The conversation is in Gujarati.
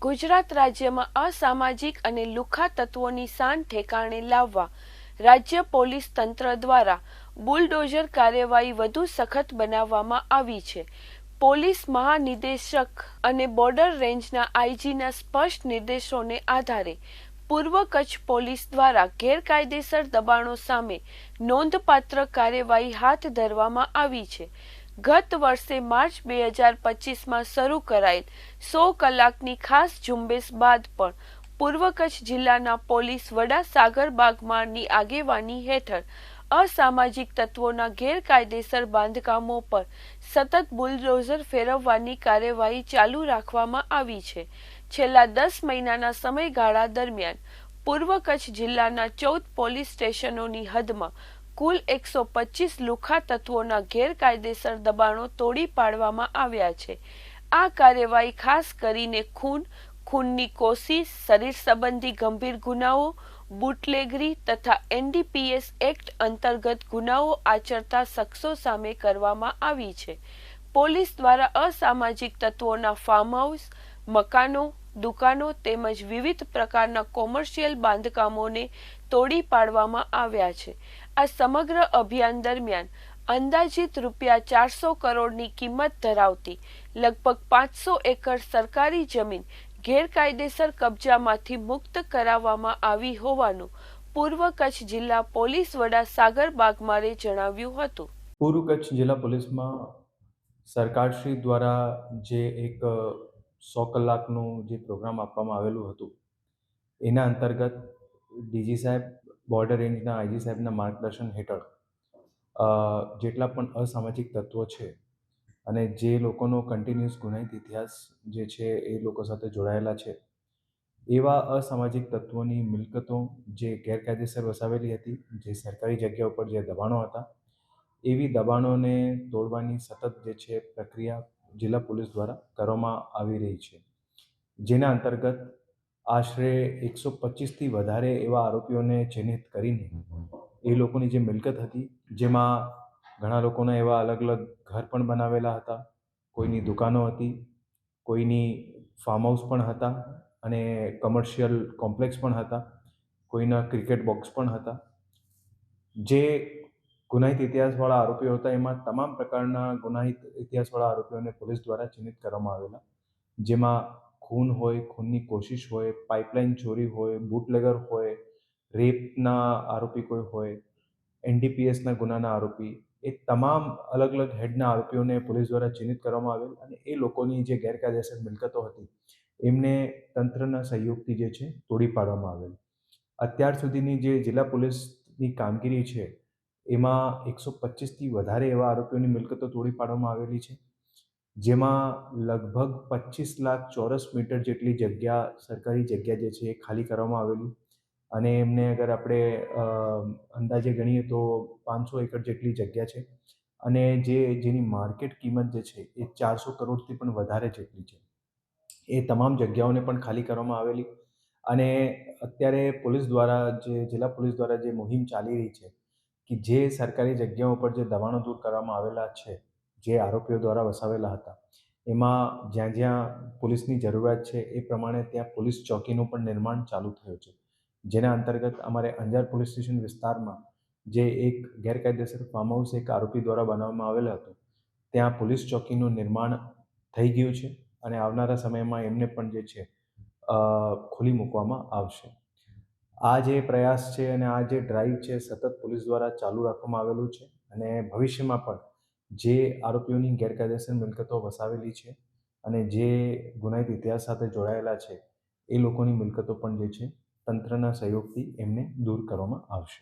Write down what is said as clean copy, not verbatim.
ગુજરાત રાજ્યમાં અસામાજિક અને લુખ્ખા તત્વોની શાન ઠેકાણે લાવવા રાજ્ય પોલીસ તંત્ર દ્વારા બુલડોઝર કાર્યવાહી વધુ સખત બનાવવામાં આવી છે. પોલીસ મહાનિદેશક અને બોર્ડર રેન્જના આઈજીના સ્પષ્ટ નિર્દેશોને આધારે પૂર્વ કચ્છ પોલીસ દ્વારા ગેરકાયદેસર દબાણો સામે નોંધપાત્ર કાર્યવાહી હાથ ધરવામાં આવી છે. ગત વર્ષે માર્ચ 2025માં શરૂ કરાયેલ 100 કલાકની ખાસ ઝુંબેશ બાદ પણ પૂર્વ કચ્છ જિલ્લાના પોલીસ વડા સાગર બાગમારની આગેવાની હેઠળ અસામાજિક તત્વોના ગેરકાયદેસર બાંધકામો પર સતત બુલડોઝર ફેરવવાની કાર્યવાહી ચાલુ રાખવામાં આવી છે. છેલ્લા 10 મહિનાના સમયગાળા દરમિયાન પૂર્વ કચ્છ જિલ્લાના 14 પોલીસ સ્ટેશનોની હદમાં કુલ 125 લુખ્ખા તત્વોના ગેરકાયદેસર દબાણો તોડી પાડવામાં આવ્યા છે. આ કાર્યવાહી ખાસ કરીને ખૂનની કોશિશ, શરીર સંબંધી ગંભીર ગુનાઓ, બુટલેગરી તથા એનડીપીએસ એક્ટ અંતર્ગત ગુનાઓ આચરતા શખ્સો સામે કરવામાં આવી છે. પોલીસ દ્વારા અસામાજિક તત્વોના ફાર્મ હાઉસ, મકાનો, દુકાનો તેમજ વિવિધ પ્રકારના કોમર્શિયલ બાંધકામોને તોડી પાડવામાં આવ્યા છે. આ સમગ્ર અભિયાન દરમિયાન અંદાજિત ₹400 કરોડની કિંમત ધરાવતી લગભગ 500 એકર સરકારી જમીન ગેરકાયદેસર કબજામાંથી મુક્ત કરાવવામાં આવી હોવાનું પૂર્વ કચ્છ જિલ્લા પોલીસ વડા સાગર બાગમારે જણાવ્યું હતું. પૂર્વ કચ્છ જિલ્લા પોલીસમાં સરકારશ્રી દ્વારા જે એક 100 કલાકનું જે પ્રોગ્રામ આપવામાં આવેલું હતું એના અંતર્ગત ડીજી સાહેબ, બોર્ડર રેન્જના આઈજી સાહેબના માર્ગદર્શન હેઠળ જેટલા પણ અસામાજિક તત્વો છે અને જે લોકોનો કન્ટિન્યુઅસ ગુનાહિત ઇતિહાસ જે છે એ લોકો સાથે જોડાયેલા છે એવા અસામાજિક તત્વોની મિલકતો જે ગેરકાયદેસર વસાવેલી હતી, જે સરકારી જગ્યા ઉપર જે દબાણો હતા, એવી દબાણોને તોડવાની સતત જે છે પ્રક્રિયા જિલ્લા પોલીસ દ્વારા કરવામાં આવી રહી છે. જેના અંતર્ગત આશરે 125થી વધારે એવા આરોપીઓને ચિહ્નિત કરીને એ લોકોની જે મિલકત હતી, જેમાં ઘણા લોકોના એવા અલગ અલગ ઘર પણ બનાવેલા હતા, કોઈની દુકાનો હતી, કોઈની ફાર્મ હાઉસ પણ હતા અને કમર્શિયલ કોમ્પ્લેક્સ પણ હતા, કોઈના ક્રિકેટ બોક્સ પણ હતા. જે ગુનાહિત ઇતિહાસવાળા આરોપીઓ હતા એમાં તમામ પ્રકારના ગુનાહિત ઇતિહાસવાળા આરોપીઓને પોલીસ દ્વારા ચિહ્નિત કરવામાં આવેલા, જેમાં ખૂન હોય, ખૂનની કોશિશ હોય, પાઇપલાઇન ચોરી હોય, બુટલેગર હોય, રેપના આરોપી કોઈ હોય, એનડીપીએસના ગુનાના આરોપી, એ તમામ અલગ અલગ હેડના આરોપીઓને પોલીસ દ્વારા ચિહ્નિત કરવામાં આવેલ અને એ લોકોની જે ગેરકાયદેસર મિલકતો હતી એમને તંત્રના સહયોગથી જે છે તોડી પાડવામાં આવેલ. અત્યાર સુધીની જે જિલ્લા પોલીસની કામગીરી છે એમાં 125થી વધારે એવા આરોપીઓની મિલકતો તોડી પાડવામાં આવેલી છે, જેમાં લગભગ 25 લાખ ચોરસ મીટર જેટલી જગ્યા, સરકારી જગ્યા જે છે એ ખાલી કરવામાં આવેલી અને એમને અગર આપણે અંદાજે ગણીએ તો 500 એકર જેટલી જગ્યા છે અને જેની માર્કેટ કિંમત જે છે એ 400 કરોડથી પણ વધારે જેટલી છે. એ તમામ જગ્યાઓને પણ ખાલી કરવામાં આવેલી અને અત્યારે પોલીસ દ્વારા જિલ્લા પોલીસ દ્વારા જે મુહિમ ચાલી રહી છે કે જે સરકારી જગ્યાઓ પર જે દબાણો દૂર કરવામાં આવેલા છે, જે આરોપીઓ દ્વારા વસાવેલા હતા, એમાં જ્યાં જ્યાં પોલીસની જરૂરિયાત છે એ પ્રમાણે ત્યાં પોલીસ ચોકીનું પણ નિર્માણ ચાલુ થયું છે. જેના અંતર્ગત અમારે અંજાર પોલીસ સ્ટેશન વિસ્તારમાં જે એક ગેરકાયદેસર ફાર્મ હાઉસ એક આરોપી દ્વારા બનાવવામાં આવેલ હતું, ત્યાં પોલીસ ચોકીનું નિર્માણ થઈ ગયું છે અને આવનારા સમયમાં એમને પણ જે છે ખોલી મૂકવામાં આવશે. આ જે પ્રયાસ છે અને આ જે ડ્રાઈવ છે સતત પોલીસ દ્વારા ચાલુ રાખવામાં આવેલું છે અને ભવિષ્યમાં પણ જે આરોપીઓની ગેરકાયદેસર મિલકતો વસાવેલી છે અને જે ગુનાહિત ઇતિહાસ સાથે જોડાયેલા છે એ લોકોની મિલકતો પણ જે છે તંત્રના સહયોગથી એમને દૂર કરવામાં આવશે.